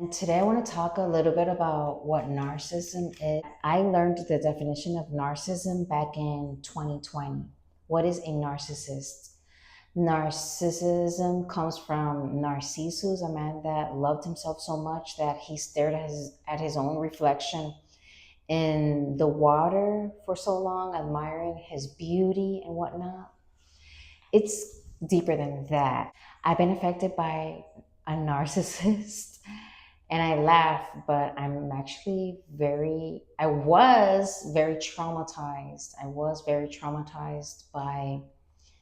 And today I want to talk a little bit about what narcissism is. I learned the definition of narcissism back in 2020. What is a narcissist? Narcissism comes from Narcissus, a man that loved himself so much that he stared at his own reflection in the water for so long, admiring his beauty and whatnot. It's deeper than that. I've been affected by a narcissist and I laugh, but I was very traumatized. I was very traumatized by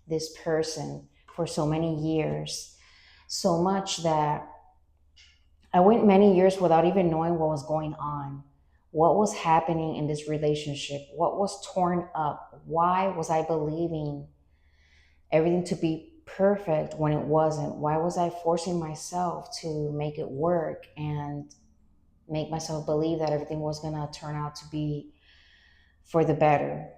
this person for so many years. So much that I went many years without even knowing what was going on. What was happening in this relationship? What was torn up? Why was I believing everything to be perfect when it wasn't? Why was I forcing myself to make it work and make myself believe that everything was going to turn out to be for the better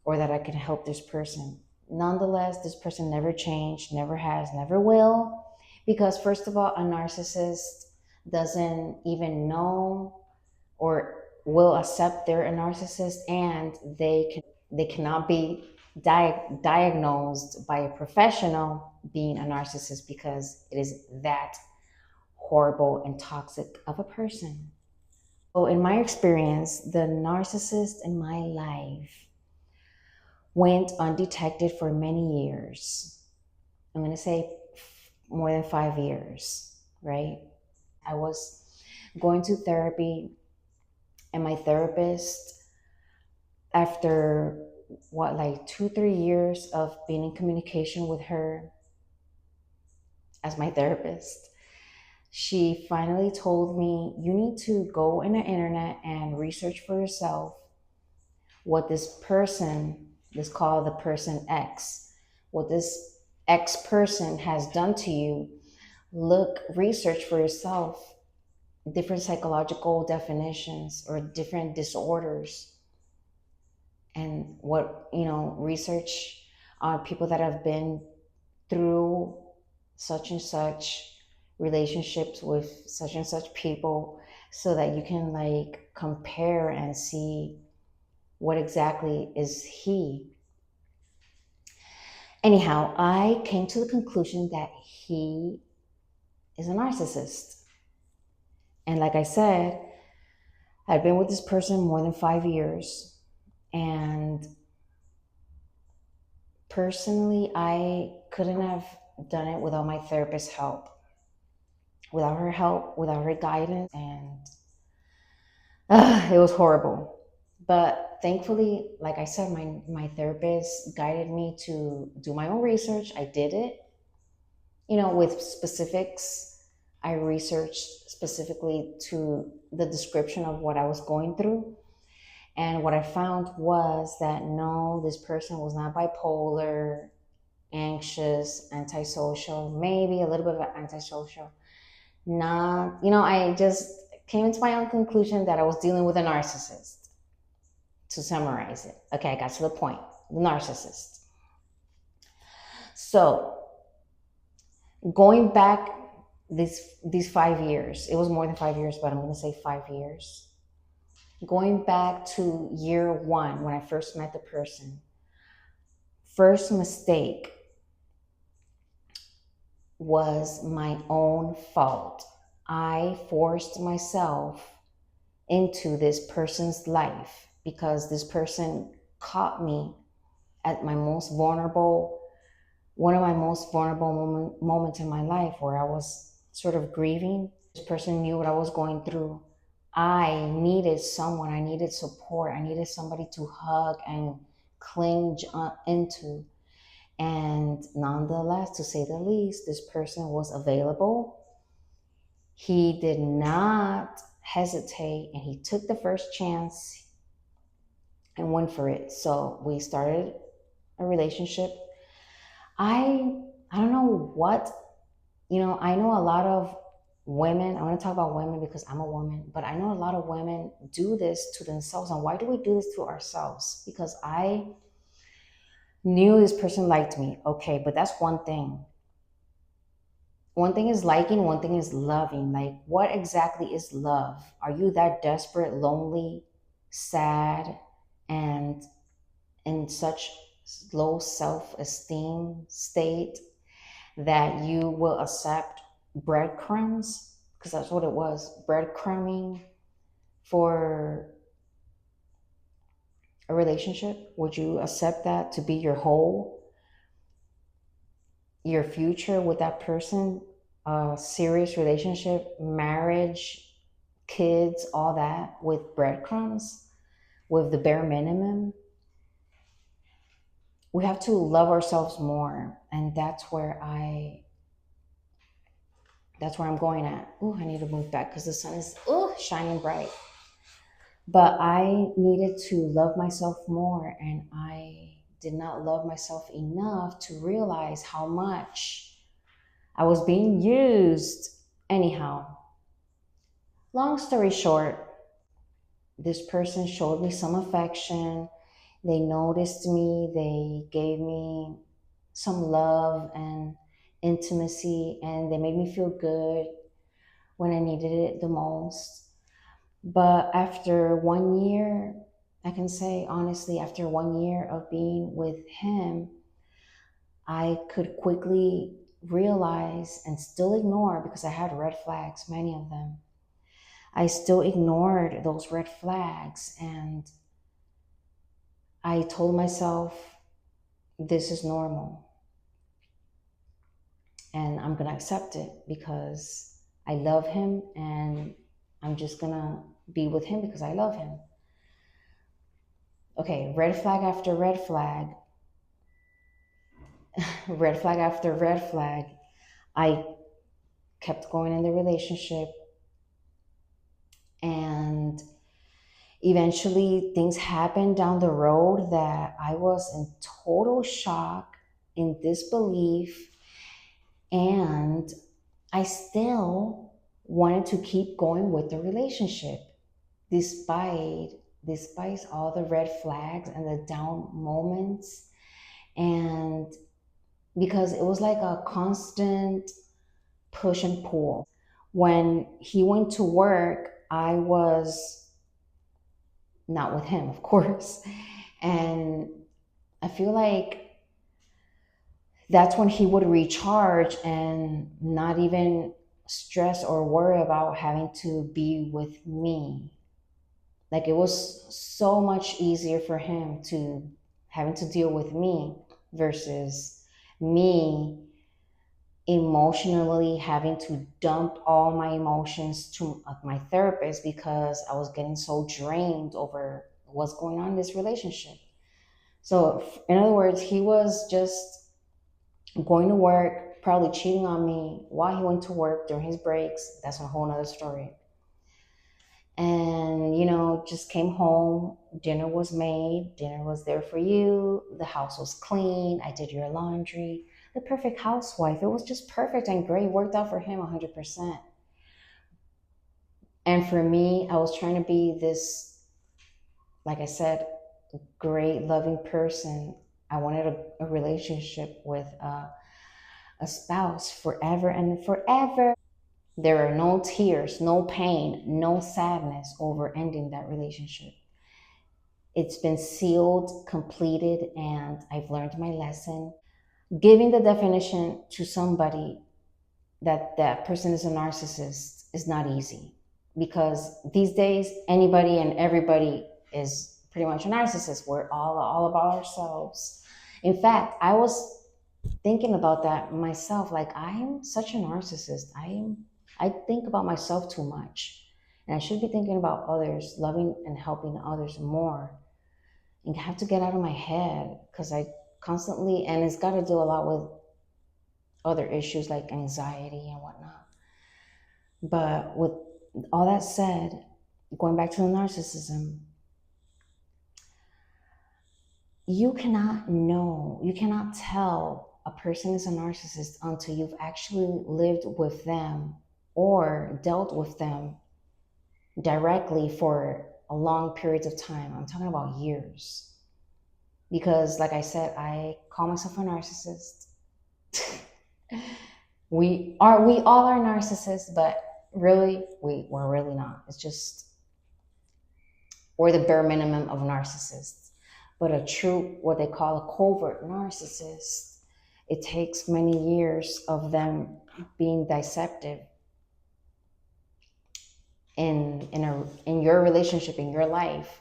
or that I could help this person? Nonetheless, this person never changed, never has, never will. Because, first of all, a narcissist doesn't even know or will accept they're a narcissist, and they cannot be diagnosed by a professional being a narcissist because it is that horrible and toxic of a person. So, in my experience, the narcissist in my life went undetected for many years. I'm going to say more than 5 years, right? I was going to therapy, and my therapist, after like 2, 3 years of being in communication with her as my therapist, she finally told me, you need to go in the internet and research for yourself what this person, let's call the person X, what this X person has done to you. Research for yourself different psychological definitions or different disorders, and research on people that have been through such and such relationships with such and such people, so that you can like compare and see what exactly is he. Anyhow, I came to the conclusion that he is a narcissist. And like I said, I've been with this person more than 5 years. And personally, I couldn't have done it without my therapist's help. Without her help, without her guidance, and it was horrible. But thankfully, like I said, my therapist guided me to do my own research. I did it, with specifics. I researched specifically to the description of what I was going through. And what I found was that no, this person was not bipolar, anxious, antisocial, maybe a little bit of antisocial. Not, I just came into my own conclusion that I was dealing with a narcissist. To summarize it, okay, I got to the point. The narcissist. So, going back these 5 years, it was more than 5 years, but I'm going to say 5 years. Going back to year one, when I first met the person, first mistake was my own fault. I forced myself into this person's life because this person caught me at my most vulnerable, one of my most vulnerable moments in my life, where I was sort of grieving. This person knew what I was going through. I needed someone, I needed support, I needed somebody to hug and cling into. And nonetheless, to say the least, this person was available. He did not hesitate, and he took the first chance and went for it. So we started a relationship. I don't know what, I know a lot of women, I want to talk about women because I'm a woman, but I know a lot of women do this to themselves. And why do we do this to ourselves? Because I knew this person liked me. Okay, but that's one thing. one thing is liking, one thing is loving. Like, what exactly is love? Are you that desperate, lonely, sad, and in such low self-esteem state that you will accept breadcrumbs? Because that's what it was, breadcrumbing for a relationship. Would you accept that to be your whole, your future with that person, a serious relationship, marriage, kids, all that with breadcrumbs, with the bare minimum? We have to love ourselves more, and that's where I'm going at. Oh, I need to move back because the sun is shining bright. But I needed to love myself more, and I did not love myself enough to realize how much I was being used. Anyhow, long story short, this person showed me some affection. They noticed me, they gave me some love and intimacy, and they made me feel good when I needed it the most. But after 1 year, I can say honestly, after 1 year of being with him, I could quickly realize and still ignore, because I had red flags, many of them. I still ignored those red flags, and I told myself, this is normal and I'm going to accept it because I love him, and I'm just going to be with him because I love him. Okay, red flag after red flag, red flag after red flag. I kept going in the relationship, and eventually things happened down the road that I was in total shock, in disbelief, and I still wanted to keep going with the relationship despite despite all the red flags and the down moments, and because it was like a constant push and pull. When he went to work, I was not with him, of course. And I feel like that's when he would recharge and not even stress or worry about having to be with me. Like, it was so much easier for him to having to deal with me versus me emotionally having to dump all my emotions to my therapist because I was getting so drained over what's going on in this relationship. So, in other words, he was just going to work, probably cheating on me while he went to work during his breaks. That's a whole nother story. And, just came home. Dinner was made, dinner was there for you, the house was clean, I did your laundry. The perfect housewife. It was just perfect and great. It worked out for him 100%. And for me, I was trying to be this, like I said, great, loving person. I wanted a relationship with a spouse forever and forever. There are no tears, no pain, no sadness over ending that relationship. It's been sealed, completed, and I've learned my lesson. Giving the definition to somebody that that person is a narcissist is not easy, because these days anybody and everybody is pretty much a narcissist. We're all about ourselves. In fact, I was thinking about that myself. Like, I'm such a narcissist. I think about myself too much, and I should be thinking about others, loving and helping others more, and have to get out of my head because I constantly, and it's got to do a lot with other issues like anxiety and whatnot. But with all that said, going back to the narcissism, you cannot tell a person is a narcissist until you've actually lived with them or dealt with them directly for a long periods of time. I'm talking about years. Because, like I said, I call myself a narcissist. We all are narcissists, but really we're really not. It's just we're the bare minimum of narcissists. But a true, what they call a covert narcissist, it takes many years of them being deceptive in your relationship, in your life,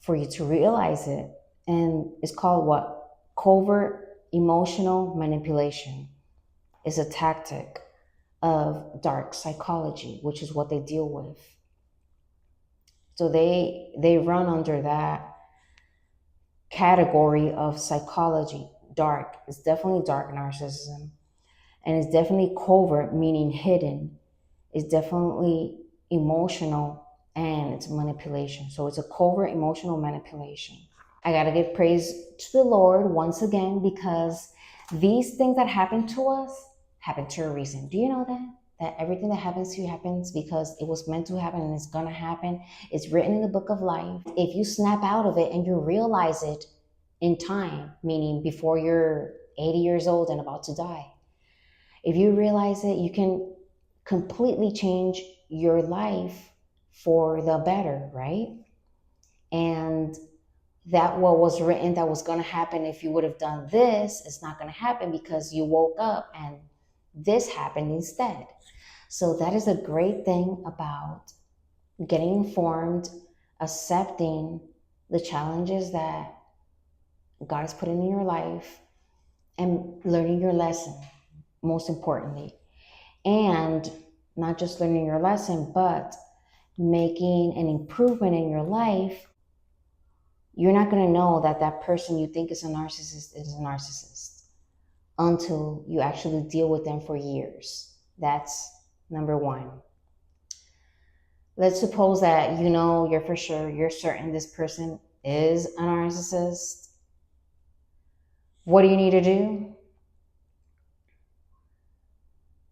for you to realize it. And it's called what? Covert emotional manipulation. Is a tactic of dark psychology, which is what they deal with. So they run under that category of psychology. Dark. It's definitely dark narcissism. And it's definitely covert, meaning hidden. It's definitely emotional, and it's manipulation. So it's a covert emotional manipulation. I gotta give praise to the Lord once again, because these things that happen to us happen to a reason. Do you know that? That everything that happens to you happens because it was meant to happen, and it's gonna happen. It's written in the book of life. If you snap out of it and you realize it in time, meaning before you're 80 years old and about to die, if you realize it, you can completely change your life for the better, right? And that what was written that was going to happen if you would have done this is not going to happen because you woke up and this happened instead. So that is a great thing about getting informed, accepting the challenges that God has put in your life, and learning your lesson, most importantly. And not just learning your lesson, but making an improvement in your life. You're not going to know that that person you think is a narcissist until you actually deal with them for years. That's number one. Let's suppose that you know, you're for sure, you're certain this person is a narcissist. What do you need to do?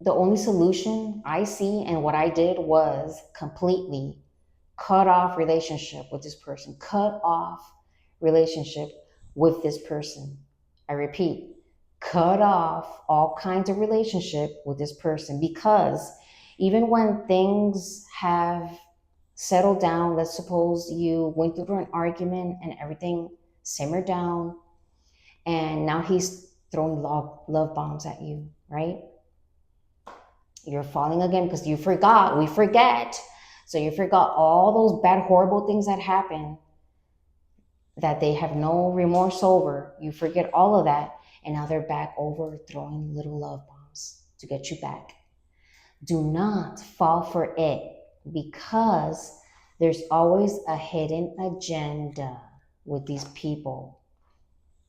The only solution I see and what I did was completely cut off relationship with this person. Cut off relationship with this person. I repeat, cut off all kinds of relationship with this person, because even when things have settled down, let's suppose you went through an argument and everything simmered down, and now he's throwing love bombs at you, right? You're falling again because we forget. So you forgot all those bad, horrible things that happened that they have no remorse over. You forget all of that, and now they're back over throwing little love bombs to get you back. Do not fall for it, because there's always a hidden agenda with these people.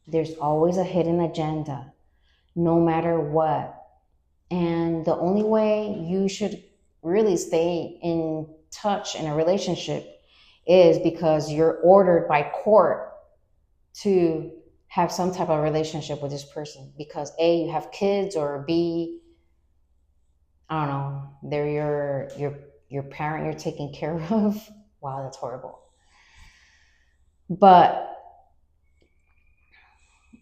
There's always a hidden agenda, no matter what. And the only way you should really stay in touch in a relationship is because you're ordered by court to have some type of relationship with this person, because A, you have kids, or B, I don't know, they're your parent you're taking care of. Wow, that's horrible. But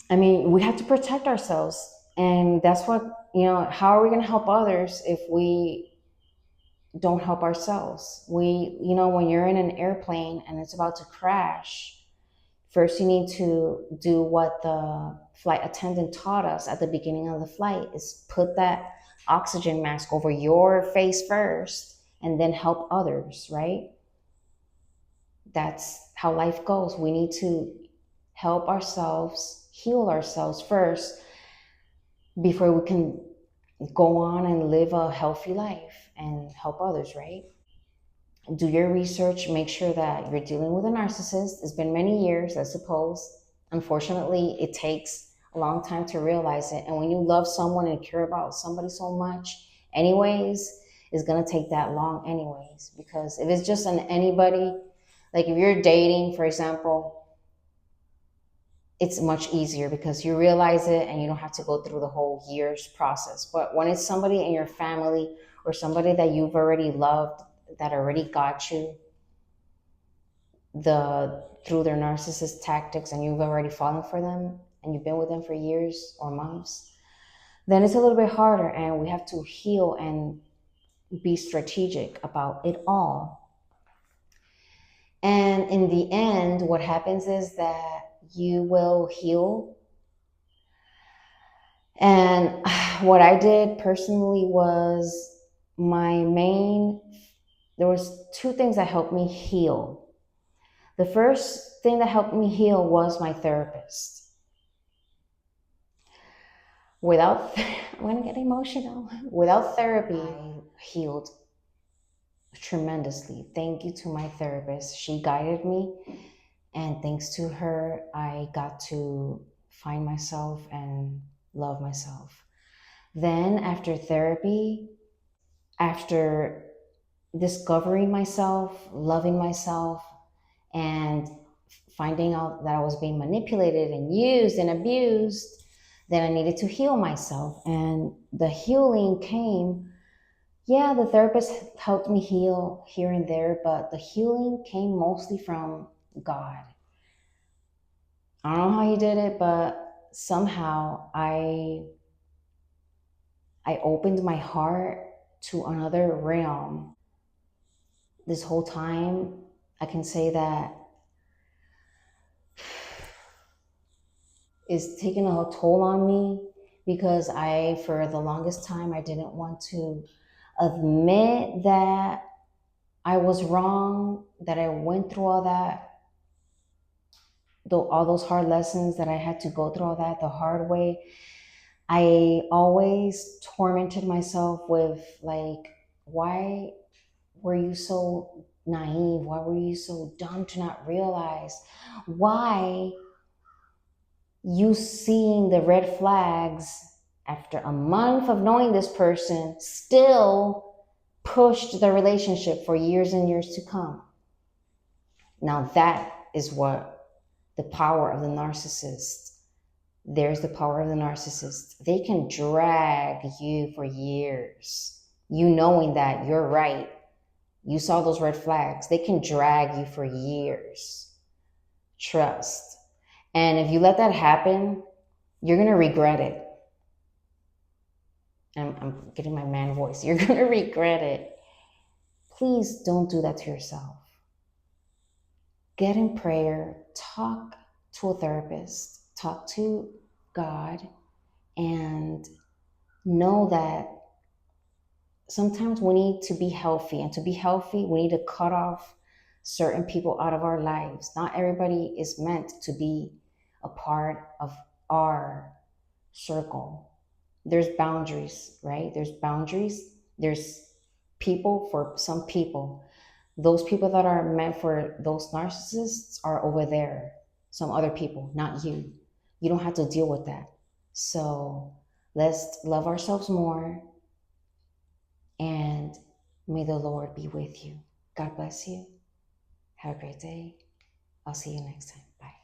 I mean, we have to protect ourselves. And that's what, how are we going to help others if we don't help ourselves? When you're in an airplane and it's about to crash, first you need to do what the flight attendant taught us at the beginning of the flight, is put that oxygen mask over your face first and then help others, right? That's how life goes. We need to help ourselves, heal ourselves first, before we can go on and live a healthy life and help others, right? Do your research, make sure that you're dealing with a narcissist. It's been many years, I suppose. Unfortunately, it takes a long time to realize it. And when you love someone and care about somebody so much, anyways, it's going to take that long anyways. Because if it's just an anybody, like if you're dating, for example, it's much easier because you realize it and you don't have to go through the whole year's process. But when it's somebody in your family or somebody that you've already loved, that already got you through their narcissist tactics, and you've already fallen for them and you've been with them for years or months, then it's a little bit harder, and we have to heal and be strategic about it all. And in the end, what happens is that you will heal. And what I did personally was there was two things that helped me heal. The first thing that helped me heal was my therapist. I'm going to get emotional. Without therapy, I healed tremendously. Thank you to my therapist. She guided me, and thanks to her, I got to find myself and love myself. Then, after therapy, after discovering myself, loving myself, and finding out that I was being manipulated and used and abused, then I needed to heal myself. And the healing came, yeah, the therapist helped me heal here and there, but the healing came mostly from God. I don't know how he did it, but somehow I opened my heart to another realm. This whole time, I can say that it's taken a toll on me, because for the longest time, I didn't want to admit that I was wrong, that I went through all that, all those hard lessons, that I had to go through all that the hard way. I always tormented myself with, like, why were you so naive? Why were you so dumb to not realize? Why you seeing the red flags after a month of knowing this person still pushed the relationship for years and years to come? Now that is what the power of the narcissist. There's the power of the narcissist. They can drag you for years. You knowing that you're right. You saw those red flags. They can drag you for years. Trust. And if you let that happen, you're going to regret it. I'm getting my man voice. You're going to regret it. Please don't do that to yourself. Get in prayer. Talk to a therapist. Talk to God. And know that sometimes we need to be healthy. And to be healthy, we need to cut off certain people out of our lives. Not everybody is meant to be a part of our circle. There's boundaries, right? There's boundaries. There's people for some people. Those people that are meant for those narcissists are over there. Some other people, not you. You don't have to deal with that. So let's love ourselves more, and may the Lord be with you. God bless you. Have a great day. I'll see you next time. Bye.